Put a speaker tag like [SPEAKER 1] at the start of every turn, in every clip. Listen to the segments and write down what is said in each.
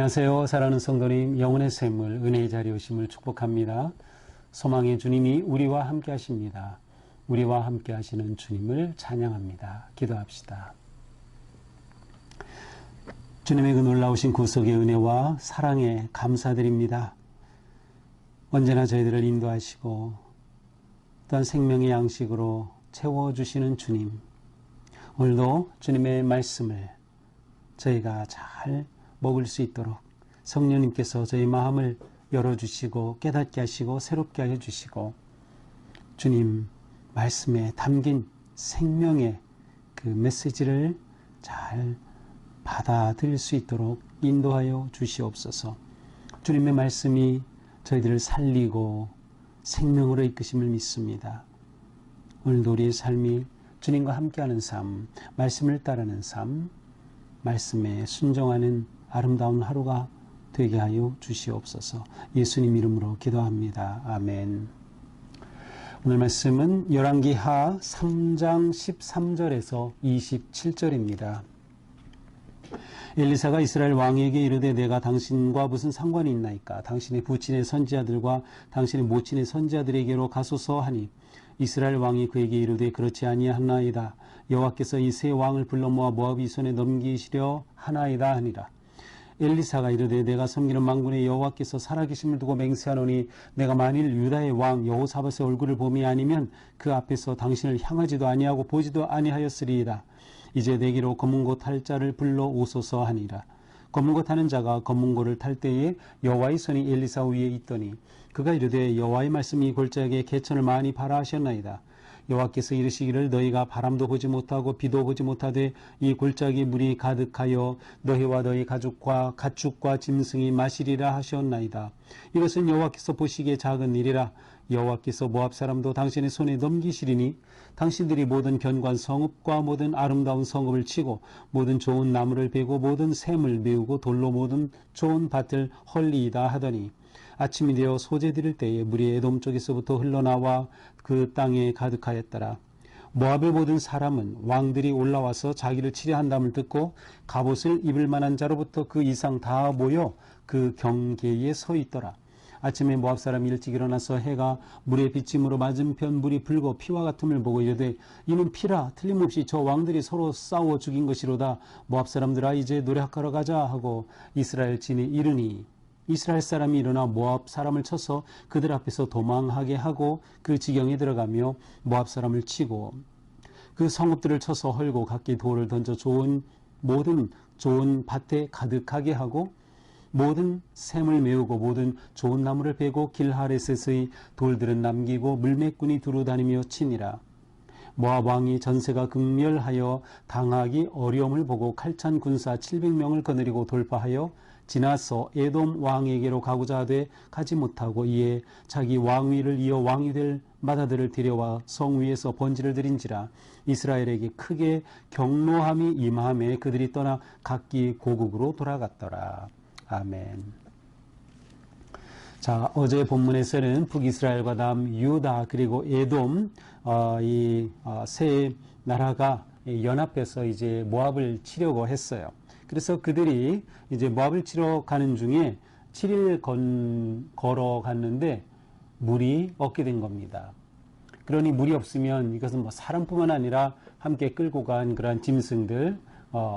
[SPEAKER 1] 안녕하세요. 사랑하는 성도님, 영혼의 샘물, 은혜의 자리에 오심을 축복합니다. 소망의 주님이 우리와 함께 하십니다. 우리와 함께 하시는 주님을 찬양합니다. 기도합시다. 주님의 그 놀라우신 구속의 은혜와 사랑에 감사드립니다. 언제나 저희들을 인도하시고 또한 생명의 양식으로 채워주시는 주님, 오늘도 주님의 말씀을 저희가 잘 먹을 수 있도록 성령님께서 저희 마음을 열어주시고 깨닫게 하시고 새롭게 해주시고 주님 말씀에 담긴 생명의 그 메시지를 잘 받아들일 수 있도록 인도하여 주시옵소서. 주님의 말씀이 저희들을 살리고 생명으로 이끄심을 믿습니다. 오늘도 우리의 삶이 주님과 함께하는 삶, 말씀을 따르는 삶, 말씀에 순종하는 아름다운 하루가 되게 하여 주시옵소서. 예수님 이름으로 기도합니다. 아멘. 오늘 말씀은 열왕기하 3장 13절에서 27절입니다. 엘리사가 이스라엘 왕에게 이르되 내가 당신과 무슨 상관이 있나이까? 당신의 부친의 선지자들과 당신의 모친의 선지자들에게로 가소서 하니 이스라엘 왕이 그에게 이르되 그렇지 아니하나이다. 여호와께서 이 세 왕을 불러 모아 모압이 손에 넘기시려 하나이다 하니라. 엘리사가 이르되 내가 섬기는 만군의 여호와께서 살아계심을 두고 맹세하노니 내가 만일 유다의 왕 여호사밧의 얼굴을 봄이 아니면 그 앞에서 당신을 향하지도 아니하고 보지도 아니하였으리이다. 이제 내게로 검은고 탈 자를 불러 오소서 하니라. 검은고 타는 자가 검은고를 탈 때에 여호와의 손이 엘리사 위에 있더니 그가 이르되 여호와의 말씀이 골짜기에 개천을 많이 발하 하셨나이다. 여호와께서 이르시기를 너희가 바람도 보지 못하고 비도 보지 못하되 이 골짜기 물이 가득하여 너희와 너희 가축과 가축과 짐승이 마시리라 하셨나이다. 이것은 여호와께서 보시기에 작은 일이라. 여호와께서 모압 사람도 당신의 손에 넘기시리니 당신들이 모든 견고한 성읍과 모든 아름다운 성읍을 치고 모든 좋은 나무를 베고 모든 샘을 메우고 돌로 모든 좋은 밭을 헐리이다 하더니 아침이 되어 소재 드릴 때에 물이 에돔 쪽에서부터 흘러나와 그 땅에 가득하였더라. 모압의 모든 사람은 왕들이 올라와서 자기를 치려 한담을 듣고 갑옷을 입을 만한 자로부터 그 이상 다 모여 그 경계에 서 있더라. 아침에 모압 사람이 일찍 일어나서 해가 물의 비침으로 맞은편 물이 붉어 피와 같음을 보고 이르되 이는 피라. 틀림없이 저 왕들이 서로 싸워 죽인 것이로다. 모압 사람들아 이제 노력하러 가자 하고 이스라엘 진에 이르니 이스라엘 사람이 일어나 모압 사람을 쳐서 그들 앞에서 도망하게 하고 그 지경에 들어가며 모압 사람을 치고 그 성읍들을 쳐서 헐고 각기 돌을 던져 모든 좋은 밭에 가득하게 하고 모든 샘을 메우고 모든 좋은 나무를 베고 길하레셋의 돌들은 남기고 물매꾼이 두루다니며 치니라. 모압 왕이 전세가 극렬하여 당하기 어려움을 보고 칼찬 군사 700명을 거느리고 돌파하여 지나서 에돔 왕에게로 가고자 하되 가지 못하고 이에 자기 왕위를 이어 왕이 될 마다들을 데려와 성 위에서 번제를 드린지라. 이스라엘에게 크게 경노함이 임함에 그들이 떠나 각기 고국으로 돌아갔더라. 아멘. 자, 어제 본문에서는 북이스라엘과 남유다 그리고 에돔 이 세 나라가 연합해서 이제 모압을 치려고 했어요. 그래서 그들이 이제 모압을 치러 가는 중에 7일 걸어갔는데 물이 없게 된 겁니다. 그러니 물이 없으면 이것은 뭐 사람뿐만 아니라 함께 끌고 간 그러한 짐승들,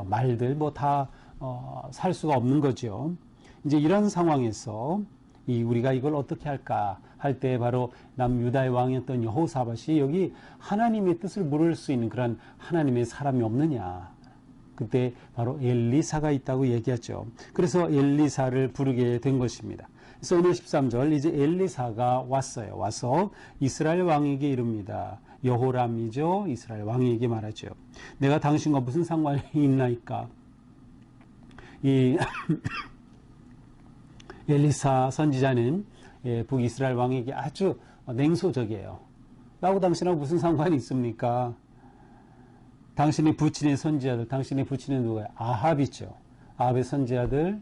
[SPEAKER 1] 말들 뭐 다 살 수가 없는 거죠. 이제 이런 상황에서 우리가 이걸 어떻게 할까 할 때 바로 남유다의 왕이었던 여호사밧이 여기 하나님의 뜻을 물을 수 있는 그런 하나님의 사람이 없느냐. 그때 바로 엘리사가 있다고 얘기하죠. 그래서 엘리사를 부르게 된 것입니다. 그래서 오늘 13절 이제 엘리사가 왔어요. 와서 이스라엘 왕에게 이릅니다. 여호람이죠. 이스라엘 왕에게 말하죠. 내가 당신과 무슨 상관이 있나이까? 이 엘리사 선지자는 북이스라엘 왕에게 아주 냉소적이에요. 나하고 당신하고 무슨 상관이 있습니까? 당신의 부친의 선지자들, 당신의 부친은 누구예요? 아합이죠. 아합의 선지자들,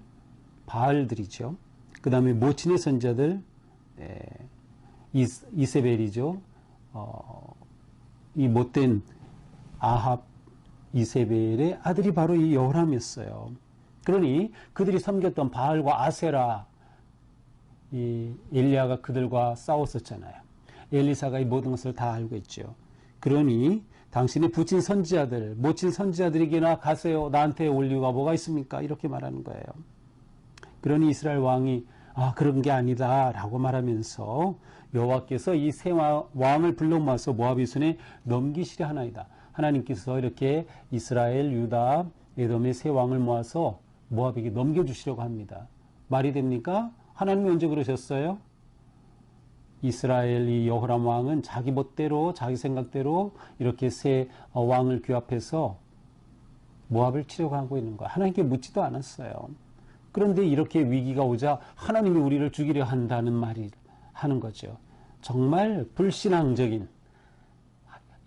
[SPEAKER 1] 바알들이죠. 그 다음에 모친의 선지자들, 이세벨이죠. 이 못된 아합, 이세벨의 아들이 바로 이 여호람이었어요. 그러니 그들이 섬겼던 바알과 아세라, 이 엘리야가 그들과 싸웠었잖아요. 엘리사가 이 모든 것을 다 알고 있죠. 그러니 당신의 부친 선지자들, 모친 선지자들에게나 가세요. 나한테 올 이유가 뭐가 있습니까? 이렇게 말하는 거예요. 그러니 이스라엘 왕이 그런 게 아니다 라고 말하면서 여호와께서 이 세 왕을 불러 모아서 모압의 손에 넘기시려 하나이다. 하나님께서 이렇게 이스라엘, 유다, 에돔의 세 왕을 모아서 모압에게 넘겨주시려고 합니다. 말이 됩니까? 하나님이 언제 그러셨어요? 이스라엘 이 여호람 왕은 자기 멋대로, 자기 생각대로 이렇게 세 왕을 규합해서 모압을 치려고 하고 있는 거예요. 하나님께 묻지도 않았어요. 그런데 이렇게 위기가 오자 하나님이 우리를 죽이려 한다는 말이 하는 거죠. 정말 불신앙적인,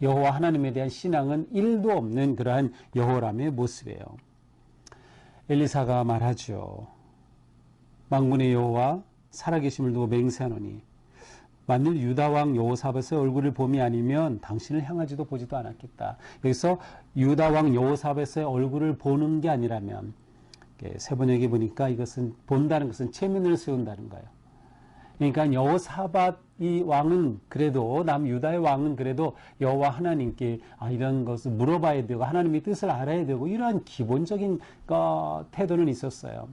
[SPEAKER 1] 여호와 하나님에 대한 신앙은 1도 없는 그러한 여호람의 모습이에요. 엘리사가 말하죠. 만군의 여호와 살아계심을 두고 맹세하노니 만일 유다왕 여호사밧의 얼굴을 봄이 아니면 당신을 향하지도 보지도 않았겠다. 여기서 유다왕 여호사밧의 얼굴을 보는 게 아니라면, 세번역에 보니까 이것은 본다는 것은 체면을 세운다는 거예요. 그러니까 여호사밧 이 왕은 그래도, 남유다의 왕은 그래도 여호와 하나님께 이런 것을 물어봐야 되고 하나님의 뜻을 알아야 되고 이러한 기본적인 태도는 있었어요.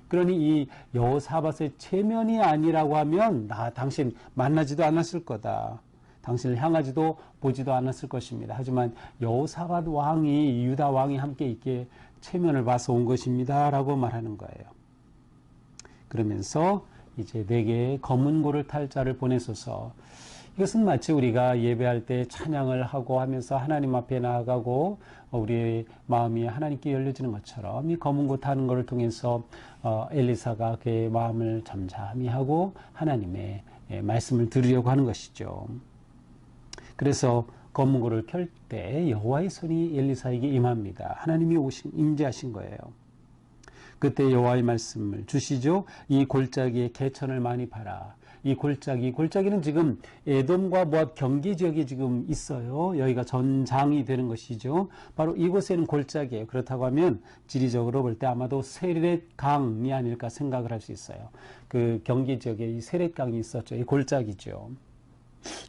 [SPEAKER 1] 그러니 이 여호사밧의 체면이 아니라고 하면 당신 만나지도 않았을 거다. 당신을 향하지도 보지도 않았을 것입니다. 하지만 여호사밧 왕이, 유다 왕이 함께 있기에 체면을 봐서 온 것입니다 라고 말하는 거예요. 그러면서 이제 내게 검은 고를 탈 자를 보내소서. 이것은 마치 우리가 예배할 때 찬양을 하고 하면서 하나님 앞에 나아가고 우리의 마음이 하나님께 열려지는 것처럼 이 검은 고 타는 것을 통해서 엘리사가 그의 마음을 잠잠히 하고 하나님의 말씀을 들으려고 하는 것이죠. 그래서 검은 고를 켤 때 여호와의 손이 엘리사에게 임합니다. 하나님이 임재하신 거예요. 그때 여호와의 말씀을 주시죠. 이 골짜기에 개천을 많이 파라. 이 골짜기는 지금 에돔과 모압 경계 지역에 지금 있어요. 여기가 전장이 되는 것이죠. 바로 이곳에는 골짜기예요. 그렇다고 하면 지리적으로 볼 때 아마도 세렛강이 아닐까 생각을 할 수 있어요. 그 경계 지역에 이 세렛강이 있었죠. 이 골짜기죠.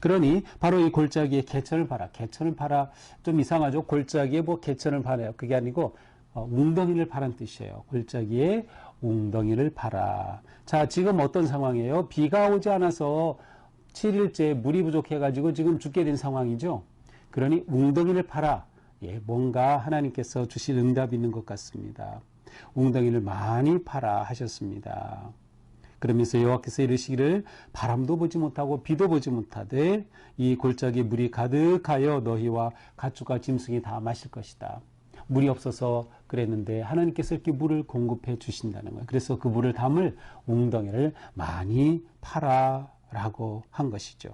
[SPEAKER 1] 그러니 바로 이 골짜기에 개천을 파라. 개천을 파라. 좀 이상하죠. 골짜기에 뭐 개천을 파래요. 그게 아니고 웅덩이를 파란 뜻이에요. 골짜기에 웅덩이를 파라. 자, 지금 어떤 상황이에요? 비가 오지 않아서 7일째 물이 부족해가지고 지금 죽게 된 상황이죠. 그러니 웅덩이를 파라. 뭔가 하나님께서 주실 응답이 있는 것 같습니다. 웅덩이를 많이 파라 하셨습니다. 그러면서 여호와께서 이르시기를 바람도 보지 못하고 비도 보지 못하되 이 골짜기에 물이 가득하여 너희와 가축과 짐승이 다 마실 것이다. 물이 없어서 그랬는데 하나님께서 이렇게 물을 공급해 주신다는 거예요. 그래서 그 물을 담을 웅덩이를 많이 파라라고 한 것이죠.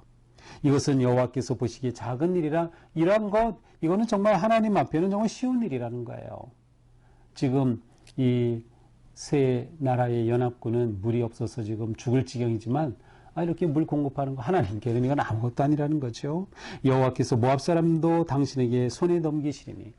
[SPEAKER 1] 이것은 여호와께서 보시기에 작은 일이라, 이거는 정말 하나님 앞에는 정말 쉬운 일이라는 거예요. 지금 이 세 나라의 연합군은 물이 없어서 지금 죽을 지경이지만 이렇게 물 공급하는 거 하나님께는 이건 아무것도 아니라는 거죠. 여호와께서 모압 사람도 당신에게 손에 넘기시리니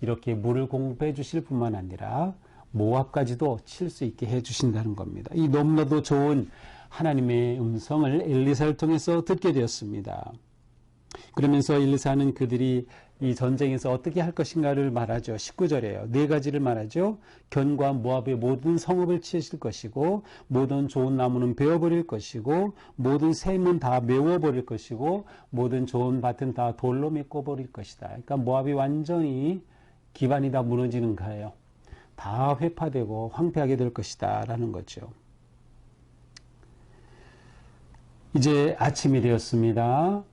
[SPEAKER 1] 이렇게 물을 공급해 주실 뿐만 아니라 모압까지도 칠 수 있게 해 주신다는 겁니다. 이 너무나도 좋은 하나님의 음성을 엘리사를 통해서 듣게 되었습니다. 그러면서 엘리사는 그들이 이 전쟁에서 어떻게 할 것인가를 말하죠. 19절에요. 네 가지를 말하죠. 견고한 모압의 모든 성읍을 치실 것이고 모든 좋은 나무는 베어버릴 것이고 모든 샘은 다 메워버릴 것이고 모든 좋은 밭은 다 돌로 메꿔버릴 것이다. 그러니까 모압이 완전히 기반이 다 무너지는 거예요. 다 회파되고 황폐하게 될 것이다 라는 거죠. 이제 아침이 되었습니다.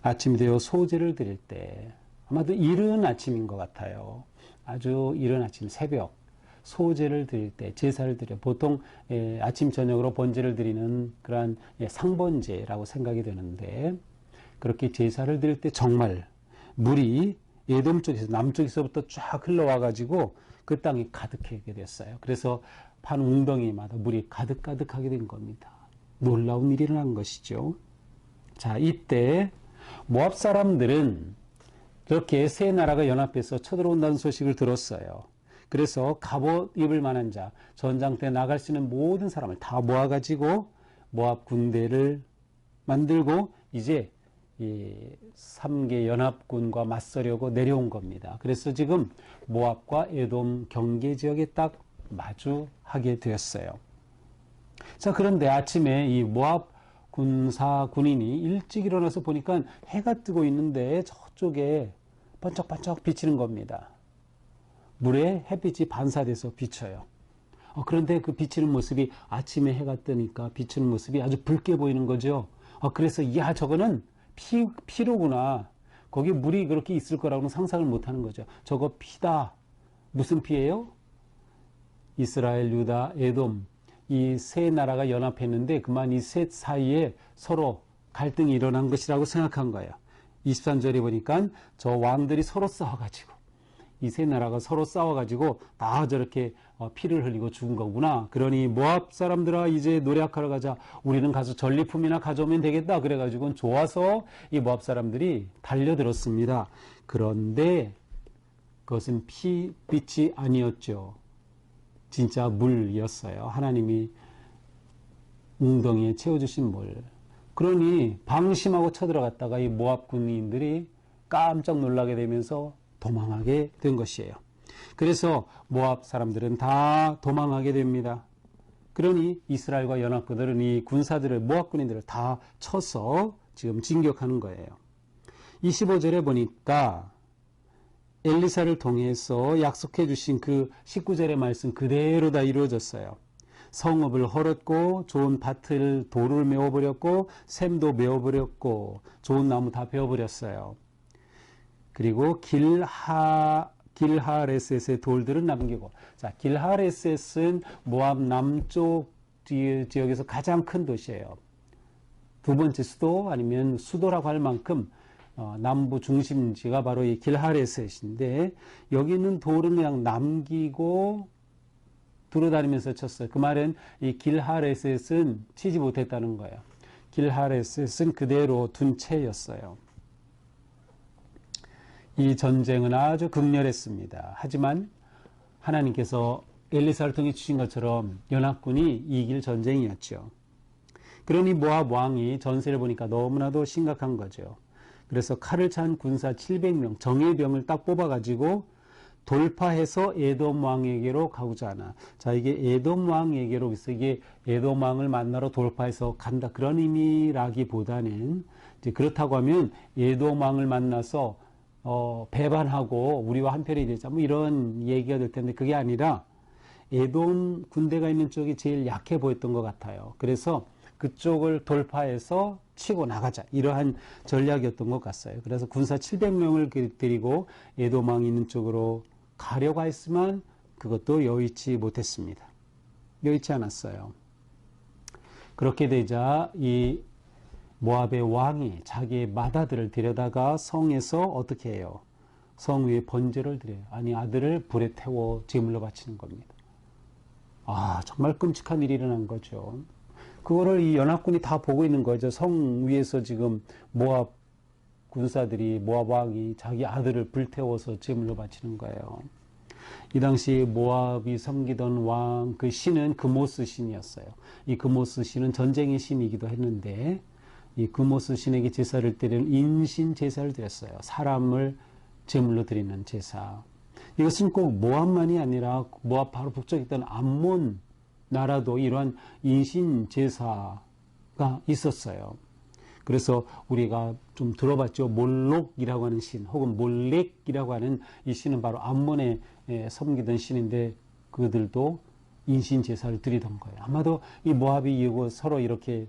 [SPEAKER 1] 아침이 되어 소제를 드릴 때 아마도 이른 아침인 것 같아요. 아주 이른 아침, 새벽 소제를 드릴 때, 제사를 드려 보통 아침 저녁으로 번제를 드리는 그러한 상번제라고 생각이 되는데, 그렇게 제사를 드릴 때 정말 물이 에돔 쪽에서, 남쪽에서부터 쫙 흘러와 가지고 그 땅이 가득하게 됐어요. 그래서 판 웅덩이마다 물이 가득하게 된 겁니다. 놀라운 일이 일어난 것이죠. 자, 이때 모압 사람들은 그렇게 세 나라가 연합해서 쳐들어온다는 소식을 들었어요. 그래서 갑옷 입을 만한 자, 전장터에 나갈 수 있는 모든 사람을 다 모아가지고 모압 군대를 만들고 이제 이 3개 연합군과 맞서려고 내려온 겁니다. 그래서 지금 모압과 에돔 경계 지역에 딱 마주하게 되었어요. 자, 그런데 아침에 이 모압 군인이 일찍 일어나서 보니까 해가 뜨고 있는데 저쪽에 번쩍번쩍 비치는 겁니다. 물에 햇빛이 반사돼서 비쳐요. 그런데 그 비치는 모습이 아침에 해가 뜨니까 비치는 모습이 아주 붉게 보이는 거죠. 그래서 야, 저거는 피로구나. 거기 물이 그렇게 있을 거라고는 상상을 못 하는 거죠. 저거 피다. 무슨 피예요? 이스라엘, 유다, 에돔 이 세 나라가 연합했는데 그만 이 셋 사이에 서로 갈등이 일어난 것이라고 생각한 거예요. 23절에 보니까 저 왕들이 서로 싸워가지고 이 세 나라가 서로 싸워가지고 다 저렇게 피를 흘리고 죽은 거구나. 그러니 모압 사람들아 이제 노력하러 가자. 우리는 가서 전리품이나 가져오면 되겠다. 그래가지고 좋아서 이 모압 사람들이 달려들었습니다. 그런데 그것은 빛이 아니었죠. 진짜 물이었어요. 하나님이 웅덩이에 채워주신 물. 그러니 방심하고 쳐들어갔다가 이 모압 군인들이 깜짝 놀라게 되면서 도망하게 된 것이에요. 그래서 모압 사람들은 다 도망하게 됩니다. 그러니 이스라엘과 연합군들은 이 군사들을 모압 군인들을 다 쳐서 지금 진격하는 거예요. 25절에 보니까 엘리사를 통해서 약속해 주신 그 19절의 말씀 그대로 다 이루어졌어요. 성읍을 헐었고 좋은 밭을 돌을 메워버렸고 샘도 메워버렸고 좋은 나무 다 베어버렸어요. 그리고 길하레셋의 돌들은 남기고, 자, 길하레셋은 모압 남쪽 지역에서 가장 큰 도시예요. 두 번째 수도 아니면 수도라고 할 만큼 남부 중심지가 바로 이 길하레셋인데 여기 있는 돌은 그냥 남기고 두루다니면서 쳤어요. 그 말은 이 길하레셋은 치지 못했다는 거예요. 길하레셋은 그대로 둔 채였어요. 이 전쟁은 아주 극렬했습니다. 하지만 하나님께서 엘리사를 통해 주신 것처럼 연합군이 이길 전쟁이었죠. 그러니 모압 왕이 전세를 보니까 너무나도 심각한 거죠. 그래서 칼을 찬 군사 700명 정예병을 딱 뽑아가지고 돌파해서 에돔 왕에게로 가고자 하나. 자, 이게 에돔 왕에게로 그래서 이게 에돔 왕을 만나러 돌파해서 간다 그런 의미라기보다는 이제 그렇다고 하면 에돔 왕을 만나서 배반하고 우리와 한편이 되자 뭐 이런 얘기가 될 텐데 그게 아니라 에돔 군대가 있는 쪽이 제일 약해 보였던 것 같아요. 그래서 그쪽을 돌파해서 치고 나가자 이러한 전략이었던 것 같아요. 그래서 군사 700명을 데리고 에돔 왕이 있는 쪽으로 가려고 했지만 그것도 여의치 못했습니다. 여의치 않았어요. 그렇게 되자 이 모압의 왕이 자기의 맏아들을 데려다가 성에서 어떻게 해요? 성 위에 번제를 드려요. 아니 아들을 불에 태워 제물로 바치는 겁니다. 정말 끔찍한 일이 일어난 거죠. 그거를 이 연합군이 다 보고 있는 거죠. 성 위에서 지금 모압 군사들이 모압 왕이 자기 아들을 불태워서 제물로 바치는 거예요. 이 당시 모압이 섬기던 왕 그 신은 그모스 신이었어요. 이 그모스 신은 전쟁의 신이기도 했는데 이 그모스 신에게 제사를 드리는 인신 제사를 드렸어요. 사람을 제물로 드리는 제사. 이것은 꼭 모압만이 아니라 모압 바로 북쪽에 있던 암몬 나라도 이러한 인신 제사가 있었어요. 그래서 우리가 좀 들어봤죠. 몰록이라고 하는 신 혹은 몰렉이라고 하는 이 신은 바로 암몬에 섬기던 신인데 그들도 인신 제사를 드리던 거예요. 아마도 이 모압이 이고 서로 이렇게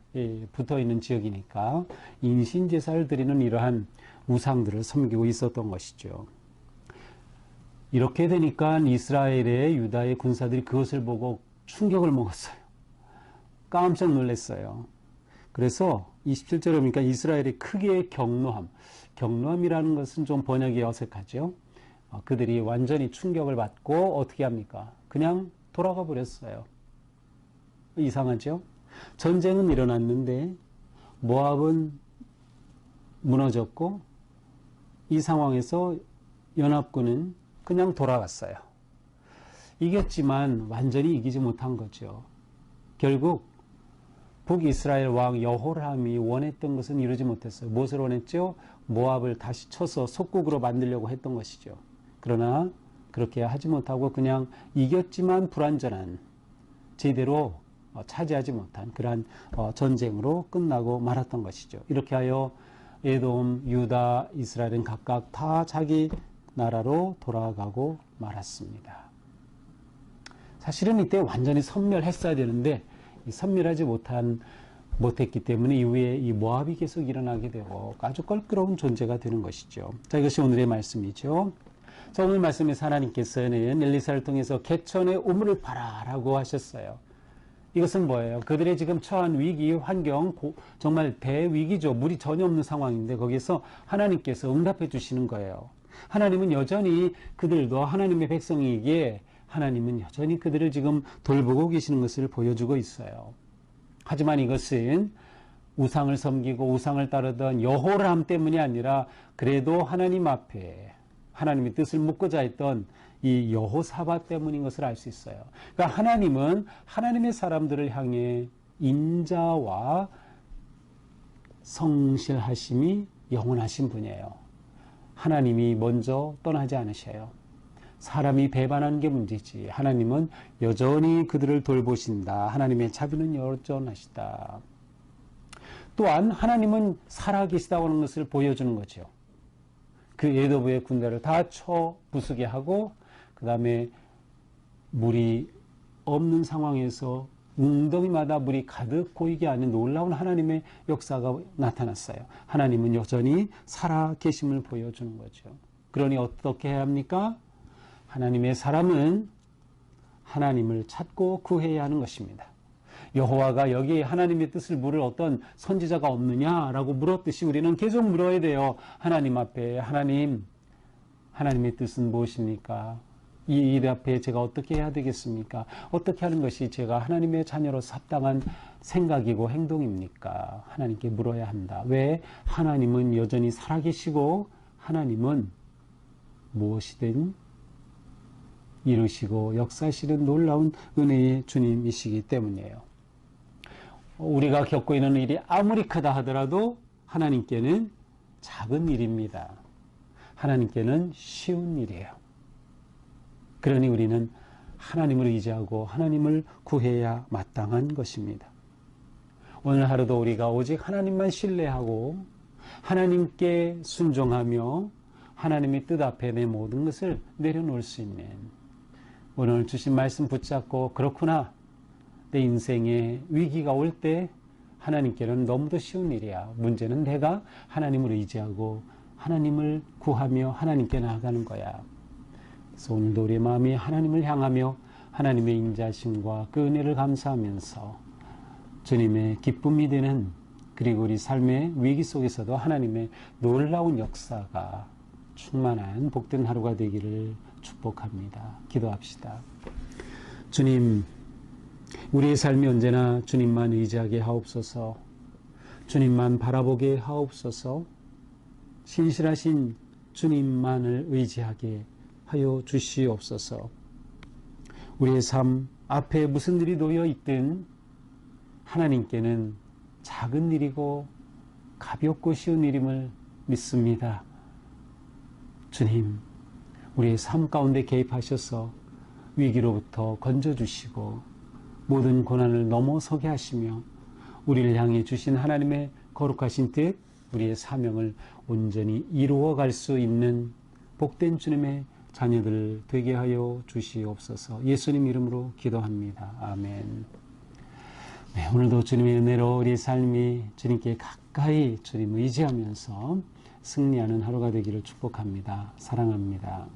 [SPEAKER 1] 붙어 있는 지역이니까 인신 제사를 드리는 이러한 우상들을 섬기고 있었던 것이죠. 이렇게 되니까 이스라엘의 유다의 군사들이 그것을 보고 충격을 먹었어요. 깜짝 놀랐어요. 그래서 27절에 보니까 이스라엘이 크게 경노함. 경노함이라는 것은 좀 번역이 어색하죠. 그들이 완전히 충격을 받고 어떻게 합니까? 그냥 돌아가 버렸어요. 이상하죠? 전쟁은 일어났는데 모압은 무너졌고 이 상황에서 연합군은 그냥 돌아갔어요. 이겼지만 완전히 이기지 못한 거죠. 결국 북이스라엘 왕 여호람이 원했던 것은 이루지 못했어요. 무엇을 원했죠? 모압을 다시 쳐서 속국으로 만들려고 했던 것이죠. 그러나 그렇게 하지 못하고 그냥 이겼지만 불완전한, 제대로 차지하지 못한 그러한 전쟁으로 끝나고 말았던 것이죠. 이렇게 하여 에돔, 유다, 이스라엘은 각각 다 자기 나라로 돌아가고 말았습니다. 사실은 이때 완전히 섬멸했어야 되는데 섬멸하지 못했기 때문에 이후에 이 모압이 계속 일어나게 되고 아주 껄끄러운 존재가 되는 것이죠. 자, 이것이 오늘의 말씀이죠. 자, 오늘 말씀에서 하나님께서는 엘리사를 통해서 개천의 우물을 파라라고 하셨어요. 이것은 뭐예요? 그들의 지금 처한 위기, 환경, 정말 대위기죠. 물이 전혀 없는 상황인데 거기서 하나님께서 응답해 주시는 거예요. 하나님은 여전히 그들도 하나님의 백성이기에 하나님은 여전히 그들을 지금 돌보고 계시는 것을 보여주고 있어요. 하지만 이것은 우상을 섬기고 우상을 따르던 여호람 때문이 아니라 그래도 하나님 앞에 하나님의 뜻을 묻고자 했던 이 여호사밧 때문인 것을 알 수 있어요. 그러니까 하나님은 하나님의 사람들을 향해 인자와 성실하심이 영원하신 분이에요. 하나님이 먼저 떠나지 않으셔요. 사람이 배반한 게 문제지 하나님은 여전히 그들을 돌보신다. 하나님의 자비는 여전하시다. 또한 하나님은 살아계시다고 하는 것을 보여주는 거죠. 그 에돔의 군대를 다 쳐 부수게 하고 그 다음에 물이 없는 상황에서 웅덩이마다 물이 가득 고이게 하는 놀라운 하나님의 역사가 나타났어요. 하나님은 여전히 살아계심을 보여주는 거죠. 그러니 어떻게 해야 합니까? 하나님의 사람은 하나님을 찾고 구해야 하는 것입니다. 여호와가 여기 하나님의 뜻을 물을 어떤 선지자가 없느냐라고 물었듯이 우리는 계속 물어야 돼요. 하나님 앞에 하나님의 뜻은 무엇입니까? 이 일 앞에 제가 어떻게 해야 되겠습니까? 어떻게 하는 것이 제가 하나님의 자녀로서 합당한 생각이고 행동입니까? 하나님께 물어야 한다. 왜? 하나님은 여전히 살아계시고 하나님은 무엇이든 이루시고 역사하시는 놀라운 은혜의 주님이시기 때문이에요. 우리가 겪고 있는 일이 아무리 크다 하더라도 하나님께는 작은 일입니다. 하나님께는 쉬운 일이에요. 그러니 우리는 하나님을 의지하고 하나님을 구해야 마땅한 것입니다. 오늘 하루도 우리가 오직 하나님만 신뢰하고 하나님께 순종하며 하나님의 뜻 앞에 내 모든 것을 내려놓을 수 있는, 오늘 주신 말씀 붙잡고 그렇구나, 내 인생에 위기가 올 때 하나님께는 너무도 쉬운 일이야. 문제는 내가 하나님을 의지하고 하나님을 구하며 하나님께 나아가는 거야. 그래서 오늘도 우리의 마음이 하나님을 향하며 하나님의 인자심과 그 은혜를 감사하면서 주님의 기쁨이 되는, 그리고 우리 삶의 위기 속에서도 하나님의 놀라운 역사가 충만한 복된 하루가 되기를 축복합니다. 기도합시다. 주님, 우리의 삶이 언제나 주님만 의지하게 하옵소서. 주님만 바라보게 하옵소서. 신실하신 주님만을 의지하게 하여 주시옵소서. 우리의 삶 앞에 무슨 일이 놓여 있든 하나님께는 작은 일이고 가볍고 쉬운 일임을 믿습니다. 주님, 우리의 삶 가운데 개입하셔서 위기로부터 건져주시고 모든 고난을 넘어서게 하시며 우리를 향해 주신 하나님의 거룩하신 뜻, 우리의 사명을 온전히 이루어갈 수 있는 복된 주님의 자녀들 되게 하여 주시옵소서. 예수님 이름으로 기도합니다. 아멘. 네, 오늘도 주님의 은혜로 우리 삶이 주님께 가까이 주님 의지하면서 승리하는 하루가 되기를 축복합니다. 사랑합니다.